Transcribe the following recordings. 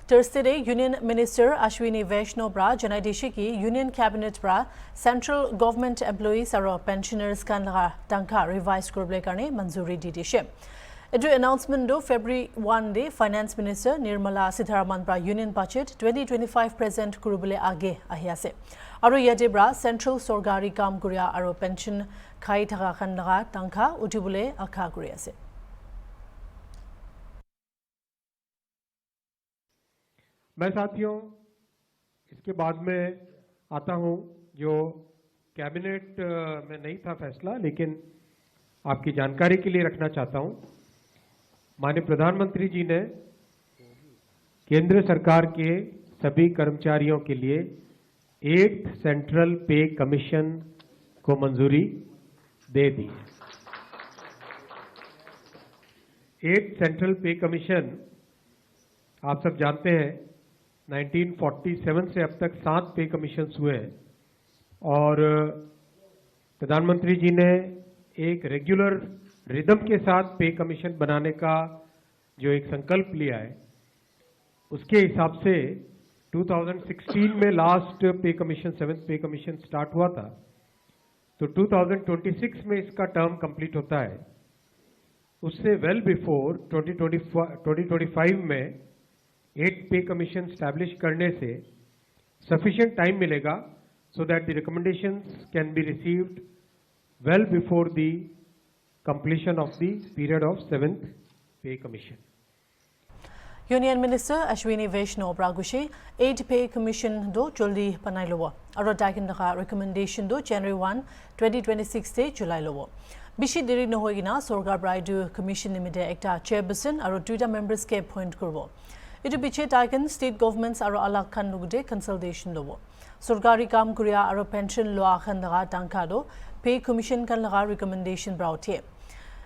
Thursday Union Minister Ashwini Vaishnaw bra janai dishi ki Union Cabinet bra Central Government Employees aro pensioners kan laga tangka revised kurble karne manzuri di dishe. Edu announcement do February 1 day Finance Minister Nirmala Sitharaman bra Union Budget 2025 present kurubule age ahiase. Aro yate bra Central Sorgari kam kuria aro pension khai thaka kan laga tangka utibule akha kuriase. मैं साथियों इसके बाद में आता हूं जो cabinet में नहीं था फैसला, लेकिन आपकी जानकारी के लिए रखना चाहता हूं। माननीय प्रधानमंत्री जी ने केंद्र सरकार के सभी कर्मचारियों के लिए 8th सेंट्रल पे कमीशन को मंजूरी दे दी। 8th सेंट्रल पे कमीशन आप सब जानते हैं 1947 से अब तक 7 पे कमीशन हुए हैं और प्रधानमंत्री जी ने एक रेगुलर रिदम के साथ पे कमीशन बनाने का जो एक संकल्प लिया है, उसके हिसाब से 2016 में लास्ट पे कमीशन 7th पे कमीशन स्टार्ट हुआ था, तो 2026 में इसका टर्म कंप्लीट होता है। उससे वेल बिफोर 2025 में 8th पे कमीशन स्टैब्लिश करने से सफिशिएंट टाइम मिलेगा so that the recommendations can be received well before the completion of the period of 7th pay commission. Union Minister Ashwini Vaishnaw Bragushi 8th pay commission do joldi panai lowa aro dakin daga recommendation do January 1 2026 te July lowa bishi deri no hoigina sorgar braidu commission limite ekta chairperson aro duita members ke appoint korbo. Itu biche dakin state governments aro alak khan lugude consultation lobo. Sorgari kam kuria aro pension loa khan daga tangka do pay commission kan laga recommendation brautie.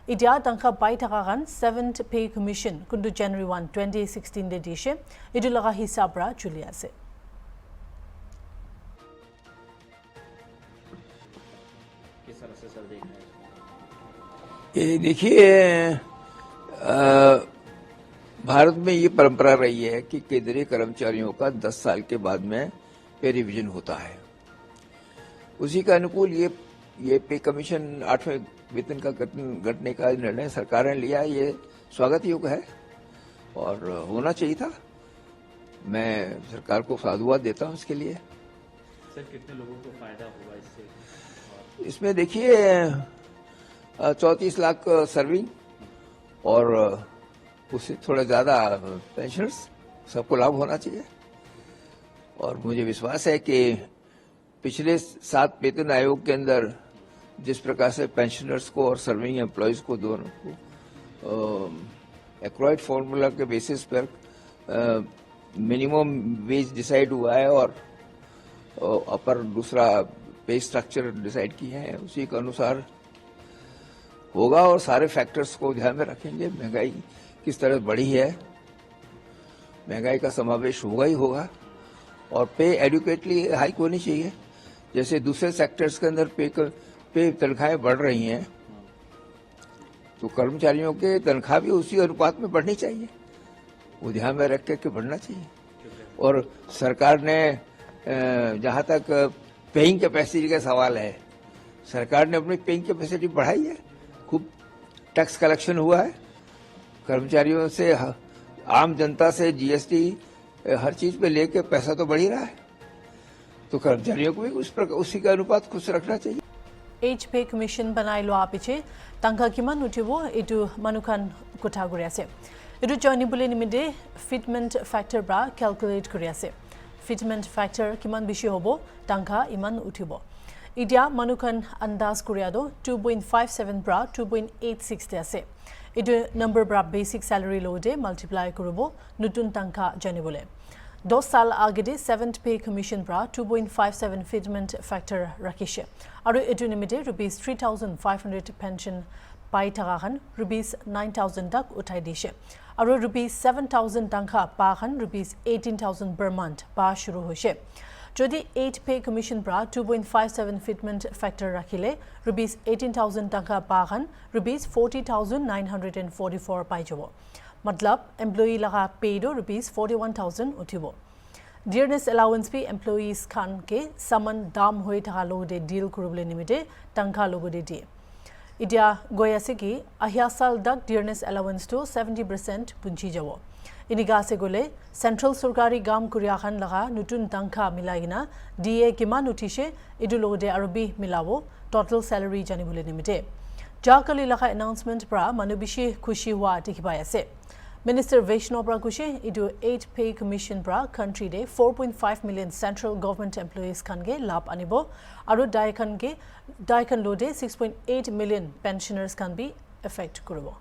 Idia tangka bai taka kan 7th pay commission kundu January 1 2016 de dishe itu laga hisab ra julia se. ये देखिए भारत में ये परंपरा रही है कि केंद्रीय कर्मचारियों का 10 साल के बाद में पे रिवीजन होता है। उसी का अनुकूल ये पे कमीशन 8वें वेतन का घटने का निर्णय सरकार ने लिया, ये स्वागत योग्य है और होना चाहिए था। मैं सरकार को साधुवाद देता हूं इसके लिए। सर, कितने लोगों को फायदा होगा इससे? इसमें देखिए 34 लाख सर्विंग और उससे थोड़ा ज्यादा पेंशनर्स, सबको लाभ होना चाहिए। और मुझे विश्वास है कि पिछले 7 वेतन आयोग के अंदर जिस प्रकार से पेंशनर्स को और सर्विंग एम्प्लॉयज को दोनों को एक्वायर्ड फॉर्मूला के बेसिस पर मिनिमम वेज डिसाइड हुआ है और अपर दूसरा पे स्ट्रक्चर डिसाइड किए हैं, उसी के अनुसार होगा और सारे फैक्टर्स को ध्यान में रखेंगे। महंगाई किस तरह बढ़ी है, महंगाई का समावेश होगा ही होगा और पे एडुकेटली हाइक होनी चाहिए। जैसे दूसरे सेक्टर्स के अंदर पे तनख्वाहें बढ़ रही हैं, तो कर्मचारियों के तनख्वाह भी उसी अनुपात में बढ़नी चाहिए, वो ध्यान में रख के बढ़ना चाहिए। और सरकार ने जहां तक पेइंग कैपेसिटी का सवाल है, सरकार ने अपनी पेइंग कैपेसिटी बढ़ाई है, खूब टैक्स कलेक्शन हुआ है, कर्मचारियों से आम जनता से जीएसटी हर चीज पे लेके पैसा तो बढ़ ही रहा है, तो कर्मचारियों को भी उसी का अनुपात खुश रखना चाहिए। 8th pay commission banai lo apiche tangka kiman utibo itu manukan kotha guri ase. Itu joini bule nimide fitment factor bra calculate kuri ase. Fitment factor kiman bishi hobo tangka iman utibo. Idia manukan andas kuria do 2.57 bra 2.86 te ase. Itu number bra basic salary lo de multiply kurubo nutun tangka janibole. 10 साल आगे दे 7th पे commission ब्रा 2.57 fitment factor रखिशे और इटु निमिते rupees 3500 pension पाई थागन rupees 9000 तक उठाई दिशे और rupees 7000 तंखा पाखन rupees 18000 per month पा शुरू होशे। जदि 8th पे कमीशन ब्रा 2.57 फिटमेंट फैक्टर रखिले रुपीस 18000 तंखा पाखन रुपीस 40944 पाई जबो। मतलब एम्प्लॉई लगा पेडो ₹41,000 उठिबो डियरनेस अलाउंस भी एम्प्लॉइज खान के समन दाम होई थाका लोगोदे डील कुरुबले निमिते तंखा लोगोदे दिए इडिया गय आसे कि আহিয়া साल तक डियरनेस अलाउंस तो 70% पुंची जाबो इनिगा से गले सेंट्रल सरकारी गाम कुरिया खान लगा नुतुन तंखा मिलाइना डीए किमान उठिसे इदु लोगोदे आरबी मिलाबो टोटल सैलरी जानिबले निमिते जाकली लगा अनाउंसमेंट प्रा मानुबिशी खुशी हुआ दिखबाय आसे मिनिस्टर वैष्णव प्राकुशे इदु 8 पे कमीशन प्रा कंट्री डे 4.5 मिलियन सेंट्रल गवर्नमेंट एम्प्लॉइज खानगे लाभ आनिबो आरो दायखन लोडे 6.8 मिलियन पेंशनर्स खान भी इफेक्ट करबो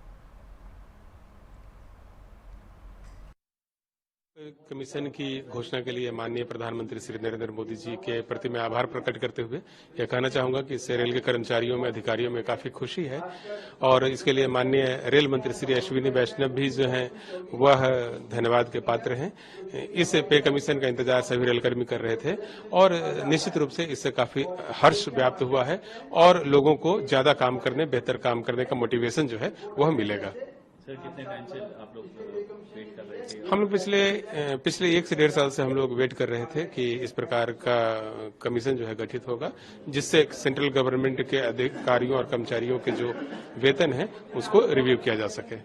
कमीशन की घोषणा के लिए माननीय प्रधानमंत्री श्री नरेंद्र मोदी जी के प्रति मैं आभार प्रकट करते हुए यह कहना चाहूंगा कि इससे रेल के कर्मचारियों में अधिकारियों में काफी खुशी है और इसके लिए माननीय रेल मंत्री श्री अश्विनी वैष्णव भी जो हैं वह धन्यवाद के पात्र हैं। इस पे कमीशन का इंतजार सभी रेलकर्मी कर रहे थे और निश्चित रूप से इससे काफी हर्ष व्याप्त हुआ है और लोगों को ज्यादा काम करने बेहतर काम करने का मोटिवेशन जो है वह मिलेगा। सर कितने टाइम से आप लोग वेट कर रहे थे? हम लोग पिछले 1 से 1.5 साल से हम लोग वेट कर रहे थे कि इस प्रकार का कमीशन जो है गठित होगा जिससे सेंट्रल गवर्नमेंट के अधिकारियों और कर्मचारियों के जो वेतन है उसको रिव्यू किया जा सके।